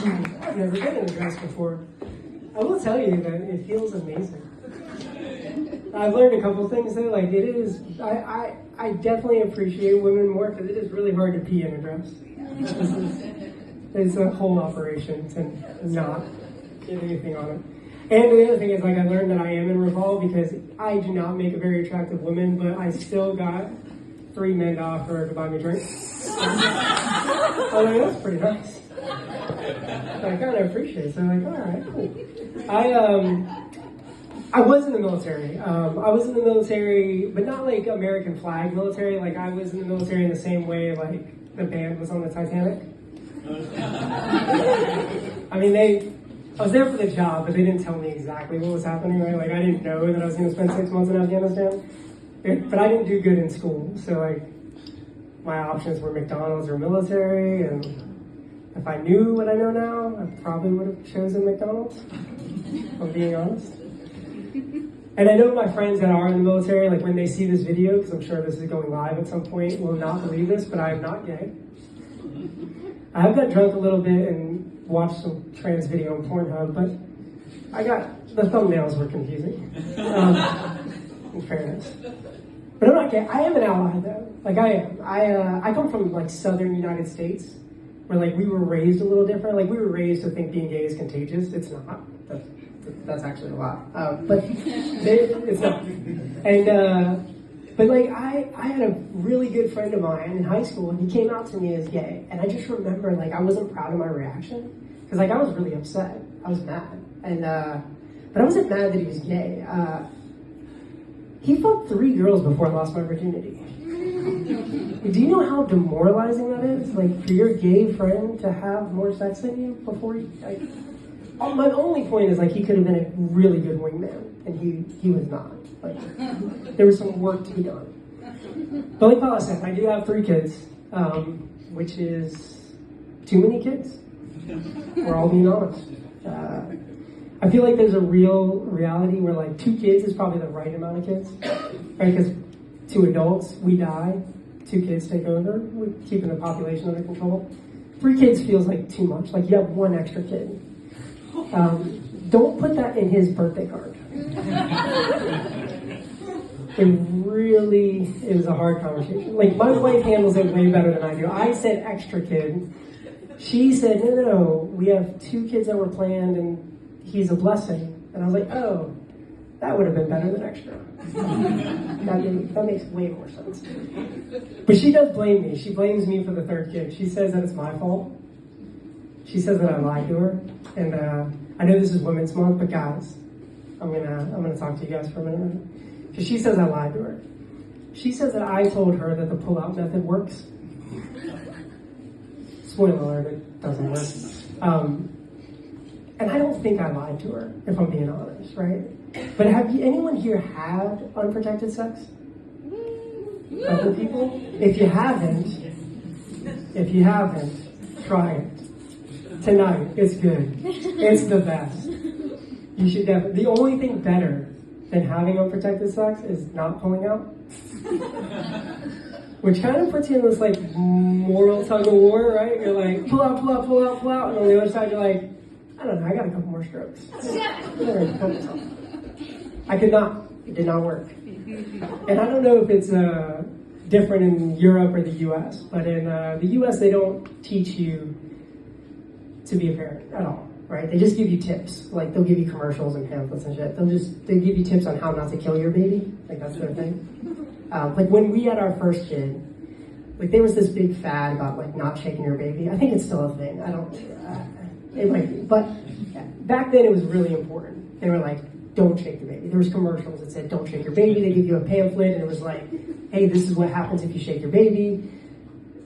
I've never been in a dress before. I will tell you that it feels amazing. I've learned a couple things though, like it is, I definitely appreciate women more because it is really hard to pee in a dress. It's a whole operation to not get anything on it. And the other thing is, like, I learned that I am in Revolve because I do not make a very attractive woman, but I still got 3 men to offer to buy me a drink. I'm like, that's pretty nice. So I kind of appreciate it. So I'm like, all right, cool. I was in the military. I was in the military, but not like American flag military. Like I was in the military in the same way like the band was on the Titanic. I mean, I was there for the job, but they didn't tell me exactly what was happening, right? Like I didn't know that I was going to spend 6 months in Afghanistan. But I didn't do good in school, so like my options were McDonald's or military, and if I knew what I know now, I probably would have chosen McDonald's, if I'm being honest. And I know my friends that are in the military, like when they see this video, because I'm sure this is going live at some point, will not believe this, but I am not gay. I have got drunk a little bit and watched some trans video on Pornhub, but the thumbnails were confusing, in fairness. But I'm not gay. I am an ally though. Like I am. I come from like southern United States, where like we were raised a little different. Like we were raised to think being gay is contagious. It's not. That's actually a lie. But it's not. And but like I had a really good friend of mine in high school, and he came out to me as gay. And I just remember like I wasn't proud of my reaction because like I was really upset. I was mad, and but I wasn't mad that he was gay. He fucked 3 girls before I lost my virginity. Do you know how demoralizing that is? Like, for your gay friend to have more sex than you before you... Like, my only point is, like, he could have been a really good wingman, and he was not. Like, there was some work to be done. But like Paula said, I do have 3 kids, which is too many kids. We're all being honest. I feel like there's a real reality where like 2 kids is probably the right amount of kids, right? Because 2 adults, we die, 2 kids take over, we're keeping the population under control. 3 kids feels like too much, like you have 1 extra kid. Don't put that in his birthday card. It was a hard conversation. Like my wife handles it way better than I do. I said extra kid. She said, no, we have 2 kids that were planned and he's a blessing. And I was like, oh, that would have been better than extra. That makes way more sense. But she does blame me. She blames me for the 3rd kid. She says that it's my fault. She says that I lied to her. And I know this is Women's Month, but guys, I'm gonna talk to you guys for a minute. Because she says I lied to her. She says that I told her that the pull-out method works. Spoiler alert, it doesn't work. And I don't think I lied to her, if I'm being honest, right? But have anyone here had unprotected sex? Other people? If you haven't, try it. Tonight, it's good. It's the best. You should definitely. The only thing better than having unprotected sex is not pulling out. Which kind of puts you in this like moral tug of war, right? You're like, pull out, pull out, pull out, pull out. And on the other side, you're like, I don't know, I got a couple more strokes. I could not. It did not work. And I don't know if it's different in Europe or the US, but in the US, they don't teach you to be a parent at all, right? They just give you tips. Like, they'll give you commercials and pamphlets and shit. They give you tips on how not to kill your baby. Like, that's their thing. Like, when we had our first kid, like, there was this big fad about, like, not shaking your baby. I think it's still a thing. It might be. But back then, it was really important. They were like, don't shake the baby. There was commercials that said, don't shake your baby. They give you a pamphlet, and it was like, hey, this is what happens if you shake your baby.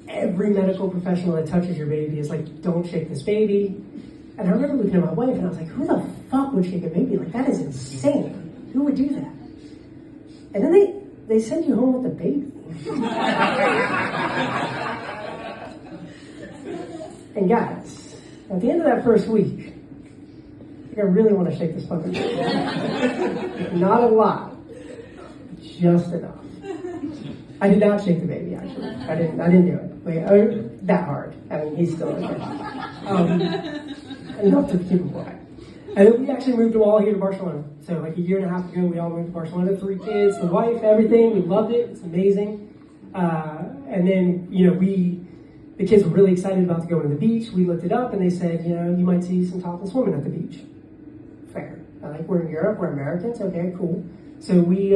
Every medical professional that touches your baby is like, don't shake this baby. And I remember looking at my wife, and I was like, who the fuck would shake a baby? Like, that is insane. Who would do that? And then they send you home with the baby. And guys, at the end of that first week, I really want to shake this fucking baby. Not a lot, just enough. I did not shake the baby, actually. I didn't do it. That hard. I mean, he's still in there. enough to keep them quiet. And then we actually moved them all here to Barcelona. So like a year and a half ago, we all moved to Barcelona, 3 kids, the wife, everything. We loved it. It's amazing. And then, the kids were really excited about to go to the beach. We looked it up and they said, you might see some topless women at the beach. Fair. We're in Europe, we're Americans, okay, cool. So we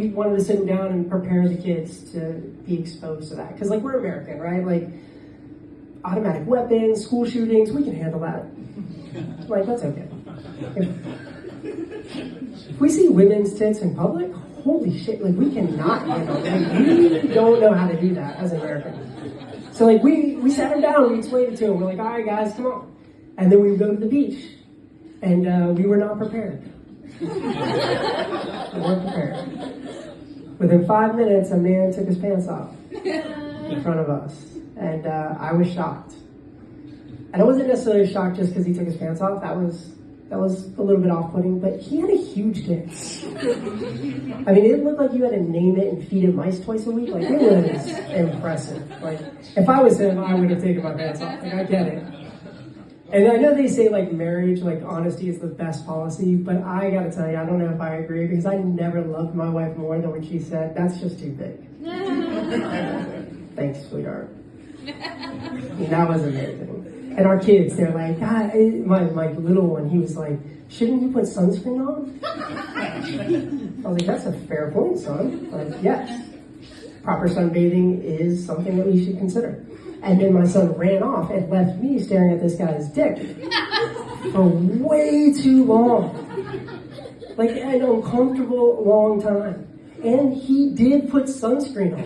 wanted to sit them down and prepare the kids to be exposed to that. Because we're American, right? Automatic weapons, school shootings, we can handle that. That's okay. If we see women's tits in public, holy shit, we cannot handle it. We don't know how to do that as Americans. So we sat them down, we explained it to them. We're like, all right guys, come on. And then we would go to the beach. And we were not prepared. We weren't prepared. Within 5 minutes, a man took his pants off in front of us. And I was shocked. And I wasn't necessarily shocked just because he took his pants off. That was a little bit off-putting, but he had a huge dick. It looked like you had to name it and feed it mice twice a week. It was impressive. If I was him, I would have taken my pants off. I get it. And I know they say marriage, honesty is the best policy, but I gotta tell you, I don't know if I agree because I never loved my wife more than when she said, "That's just too big." Thanks, sweetheart. That was amazing. And our kids, they're like, God, my little one, he was like, shouldn't you put sunscreen on? I was like, that's a fair point, son. Yes, proper sunbathing is something that we should consider. And then my son ran off and left me staring at this guy's dick for way too long. An uncomfortable long time. And he did put sunscreen on.